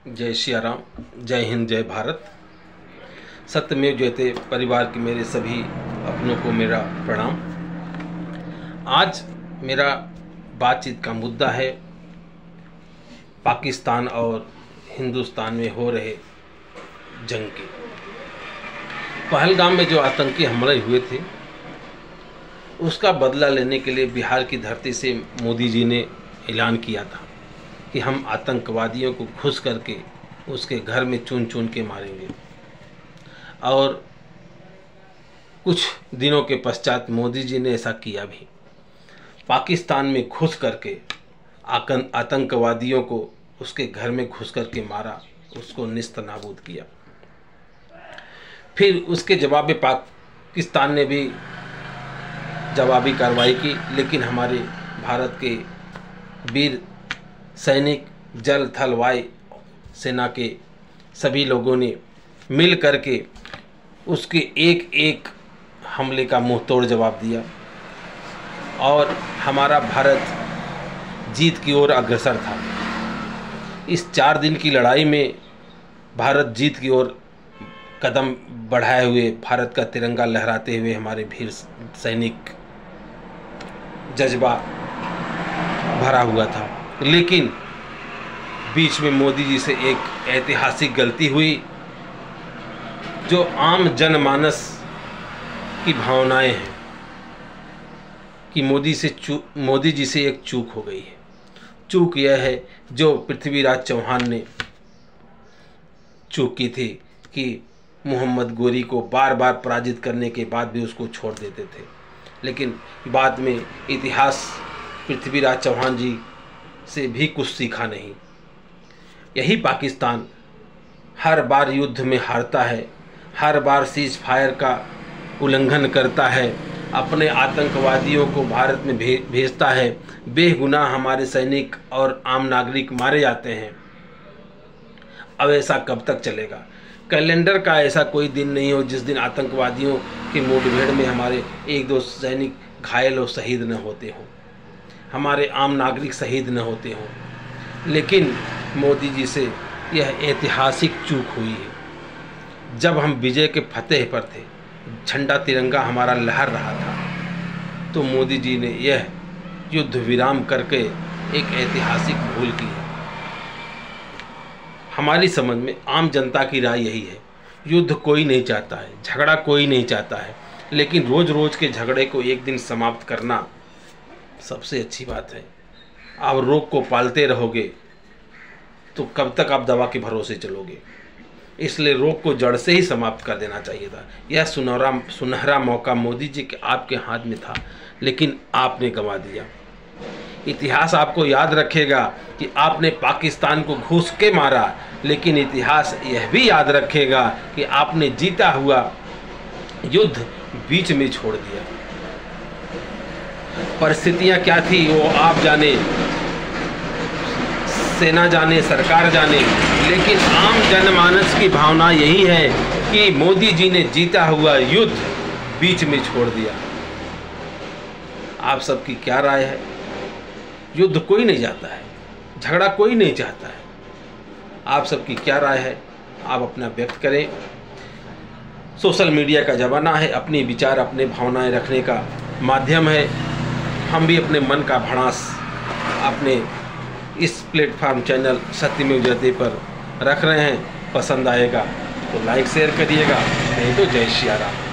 जय सिया राम, जय हिंद, जय भारत। सत्यमेव जयते परिवार के मेरे सभी अपनों को मेरा प्रणाम। आज मेरा बातचीत का मुद्दा है पाकिस्तान और हिंदुस्तान में हो रहे जंग के। पहलगाम में जो आतंकी हमले हुए थे उसका बदला लेने के लिए बिहार की धरती से मोदी जी ने ऐलान किया था कि हम आतंकवादियों को घुस करके उसके घर में चुन चुन के मारेंगे। और कुछ दिनों के पश्चात मोदी जी ने ऐसा किया भी। पाकिस्तान में घुस करके आतंकवादियों को उसके घर में घुस करके मारा, उसको निस्त नाबूद किया। फिर उसके जवाब में पाकिस्तान ने भी जवाबी कार्रवाई की, लेकिन हमारे भारत के वीर सैनिक, जल थल वायु सेना के सभी लोगों ने मिल करके उसके एक एक हमले का मुंह तोड़ जवाब दिया और हमारा भारत जीत की ओर अग्रसर था। इस 4 दिन की लड़ाई में भारत जीत की ओर कदम बढ़ाए हुए, भारत का तिरंगा लहराते हुए हमारे वीर सैनिक जज्बा भरा हुआ था। लेकिन बीच में मोदी जी से एक ऐतिहासिक गलती हुई, जो आम जनमानस की भावनाएं हैं कि मोदी जी से एक चूक हो गई है। चूक यह है जो पृथ्वीराज चौहान ने चूक की थी कि मोहम्मद गोरी को बार बार पराजित करने के बाद भी उसको छोड़ देते थे। लेकिन बाद में इतिहास पृथ्वीराज चौहान जी से भी कुछ सीखा नहीं। यही पाकिस्तान हर बार युद्ध में हारता है, हर बार सीज फायर का उल्लंघन करता है, अपने आतंकवादियों को भारत में भेजता है। बेगुनाह हमारे सैनिक और आम नागरिक मारे जाते हैं। अब ऐसा कब तक चलेगा? कैलेंडर का ऐसा कोई दिन नहीं हो जिस दिन आतंकवादियों की मुठभेड़ में हमारे 1-2 सैनिक घायल और शहीद न होते हों, हमारे आम नागरिक शहीद न होते हों। लेकिन मोदी जी से यह ऐतिहासिक चूक हुई है। जब हम विजय के फतेह पर थे, झंडा तिरंगा हमारा लहर रहा था, तो मोदी जी ने यह युद्ध विराम करके एक ऐतिहासिक भूल की है। हमारी समझ में, आम जनता की राय यही है, युद्ध कोई नहीं चाहता है, झगड़ा कोई नहीं चाहता है, लेकिन रोज़ रोज़ के झगड़े को एक दिन समाप्त करना सबसे अच्छी बात है। आप रोग को पालते रहोगे तो कब तक आप दवा के भरोसे चलोगे? इसलिए रोग को जड़ से ही समाप्त कर देना चाहिए था। यह सुनहरा मौका मोदी जी के आपके हाथ में था, लेकिन आपने गंवा दिया। इतिहास आपको याद रखेगा कि आपने पाकिस्तान को घुस के मारा, लेकिन इतिहास यह भी याद रखेगा कि आपने जीता हुआ युद्ध बीच में छोड़ दिया। परिस्थितियां क्या थी वो आप जाने, सेना जाने, सरकार जाने, लेकिन आम जनमानस की भावना यही है कि मोदी जी ने जीता हुआ युद्ध बीच में छोड़ दिया। आप सबकी क्या राय है? युद्ध कोई नहीं चाहता है, झगड़ा कोई नहीं चाहता है। आप सबकी क्या राय है? आप अपना व्यक्त करें। सोशल मीडिया का ज़माना है, अपने विचार, अपने भावनाएं रखने का माध्यम है। हम भी अपने मन का भड़ास अपने इस प्लेटफॉर्म चैनल सत्यमेव जयते पर रख रहे हैं। पसंद आएगा तो लाइक शेयर करिएगा, नहीं तो जय सिया राम।